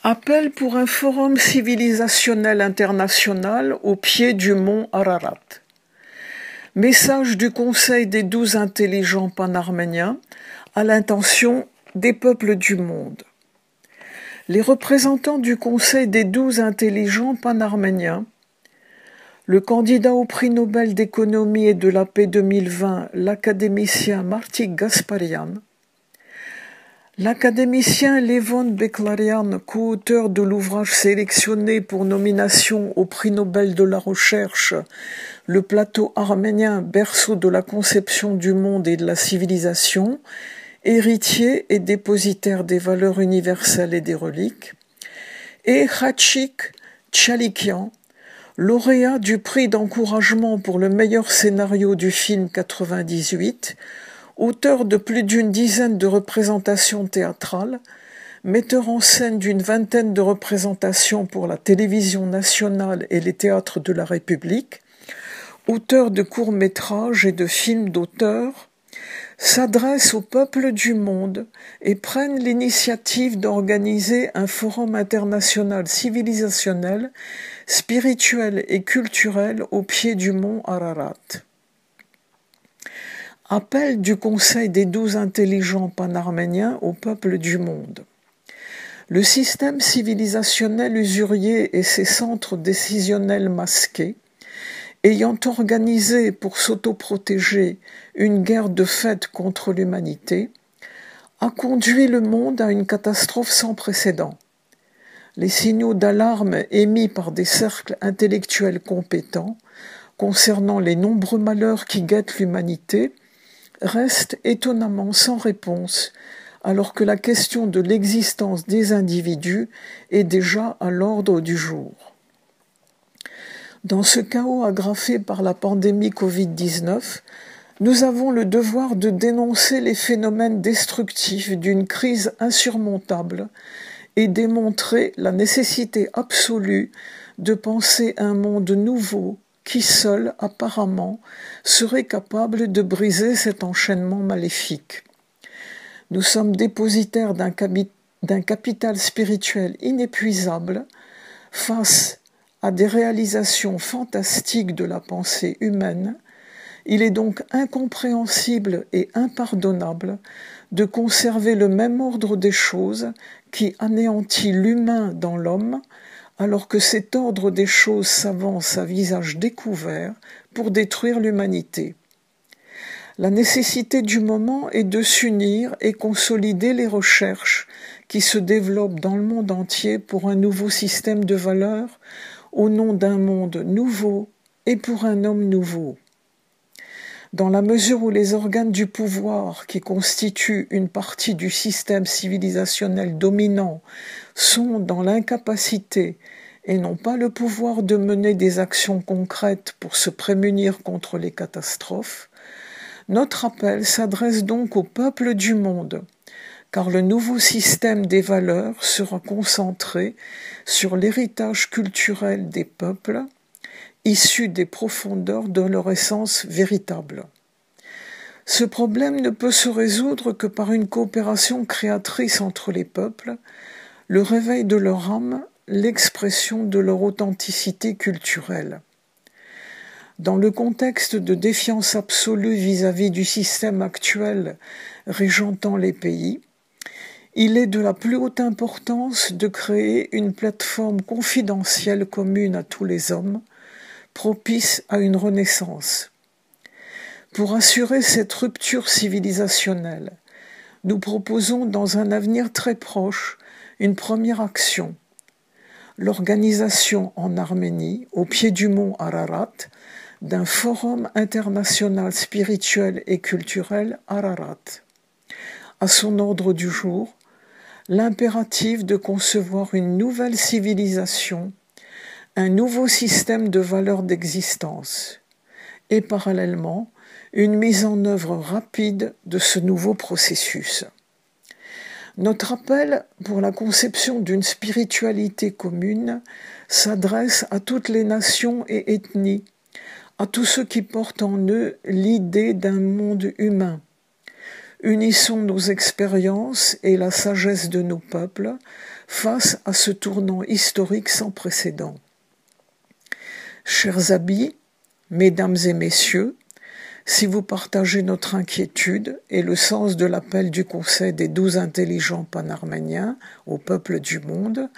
Appel pour un forum civilisationnel international au pied du mont Ararat. Message du Conseil des 12 intelligents panarméniens à l'intention des peuples du monde. Les représentants du Conseil des 12 intelligents panarméniens, le candidat au prix Nobel d'économie et de la paix 2020, l'académicien Martí Gasparian, l'académicien Levon Beklarian, co-auteur de l'ouvrage sélectionné pour nomination au prix Nobel de la recherche, Le plateau arménien, berceau de la conception du monde et de la civilisation, héritier et dépositaire des valeurs universelles et des reliques, et Khachik Tchalikian, lauréat du prix d'encouragement pour le meilleur scénario du film 98, auteur de plus d'une dizaine de représentations théâtrales, metteur en scène d'une vingtaine de représentations pour la télévision nationale et les théâtres de la République, auteur de courts-métrages et de films d'auteur, s'adresse au peuple du monde et prennent l'initiative d'organiser un forum international civilisationnel, spirituel et culturel au pied du mont Ararat. Appel du Conseil des 12 intelligents panarméniens au peuple du monde. Le système civilisationnel usurier et ses centres décisionnels masqués, ayant organisé pour s'autoprotéger une guerre de fait contre l'humanité, a conduit le monde à une catastrophe sans précédent. Les signaux d'alarme émis par des cercles intellectuels compétents concernant les nombreux malheurs qui guettent l'humanité restent étonnamment sans réponse, alors que la question de l'existence des individus est déjà à l'ordre du jour. Dans ce chaos agrafé par la pandémie Covid-19, nous avons le devoir de dénoncer les phénomènes destructifs d'une crise insurmontable et démontrer la nécessité absolue de penser un monde nouveau qui seul, apparemment, serait capable de briser cet enchaînement maléfique. Nous sommes dépositaires d'un capital spirituel inépuisable face à des réalisations fantastiques de la pensée humaine. Il est donc incompréhensible et impardonnable de conserver le même ordre des choses qui anéantit l'humain dans l'homme, alors que cet ordre des choses s'avance à visage découvert pour détruire l'humanité. La nécessité du moment est de s'unir et consolider les recherches qui se développent dans le monde entier pour un nouveau système de valeurs, au nom d'un monde nouveau et pour un homme nouveau. Dans la mesure où les organes du pouvoir, qui constituent une partie du système civilisationnel dominant, sont dans l'incapacité et n'ont pas le pouvoir de mener des actions concrètes pour se prémunir contre les catastrophes, notre appel s'adresse donc au peuple du monde, car le nouveau système des valeurs sera concentré sur l'héritage culturel des peuples, issus des profondeurs de leur essence véritable. Ce problème ne peut se résoudre que par une coopération créatrice entre les peuples, le réveil de leur âme, l'expression de leur authenticité culturelle. Dans le contexte de défiance absolue vis-à-vis du système actuel régentant les pays, il est de la plus haute importance de créer une plateforme confidentielle commune à tous les hommes, propice à une renaissance. Pour assurer cette rupture civilisationnelle, nous proposons dans un avenir très proche une première action, l'organisation en Arménie, au pied du mont Ararat, d'un forum international spirituel et culturel Ararat. À son ordre du jour, l'impératif de concevoir une nouvelle civilisation, un nouveau système de valeurs d'existence, et parallèlement, une mise en œuvre rapide de ce nouveau processus. Notre appel pour la conception d'une spiritualité commune s'adresse à toutes les nations et ethnies, à tous ceux qui portent en eux l'idée d'un monde humain. Unissons nos expériences et la sagesse de nos peuples face à ce tournant historique sans précédent. Chers amis, mesdames et messieurs, si vous partagez notre inquiétude et le sens de l'appel du Conseil des 12 intelligents panarméniens au peuple du monde,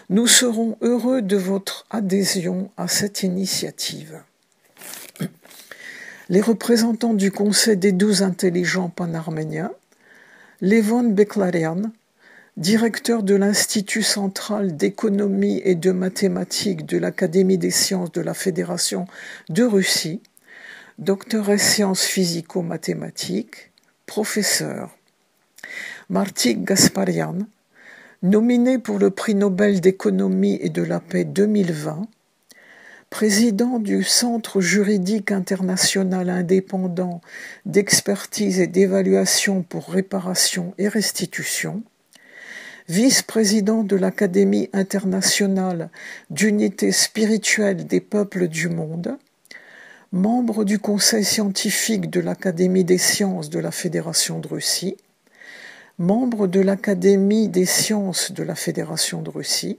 nous serons heureux de votre adhésion à cette initiative. Les représentants du Conseil des 12 intelligents panarméniens, Levon Beklarian, directeur de l'Institut central d'économie et de mathématiques de l'Académie des sciences de la Fédération de Russie, docteur en sciences physico-mathématiques, professeur. Martik Gasparian, nominé pour le prix Nobel d'économie et de la paix 2020, président du Centre juridique international indépendant d'expertise et d'évaluation pour réparation et restitution, vice-président de l'Académie internationale d'unité spirituelle des peuples du monde, membre du Conseil scientifique de l'Académie des sciences de la Fédération de Russie, membre de l'Académie des sciences de la Fédération de Russie,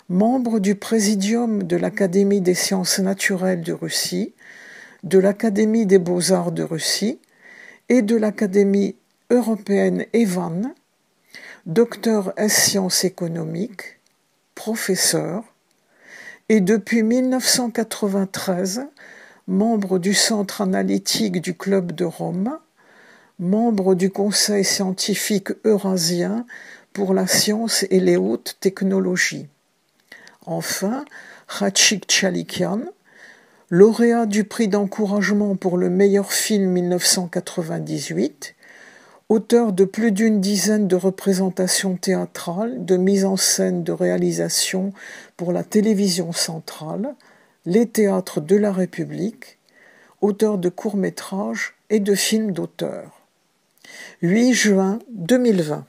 membre du Présidium de l'Académie des sciences naturelles de Russie, de l'Académie des beaux-arts de Russie et de l'Académie européenne Evan, docteur en sciences économiques, professeur, et depuis 1993, membre du Centre analytique du Club de Rome, membre du Conseil scientifique eurasien pour la science et les hautes technologies. Enfin, Khachik Tchalikian, lauréat du prix d'encouragement pour le meilleur film 1998, auteur de plus d'une dizaine de représentations théâtrales, de mise en scène, de réalisation pour la télévision centrale, les théâtres de la République, auteur de courts-métrages et de films d'auteur. 8 juin 2020.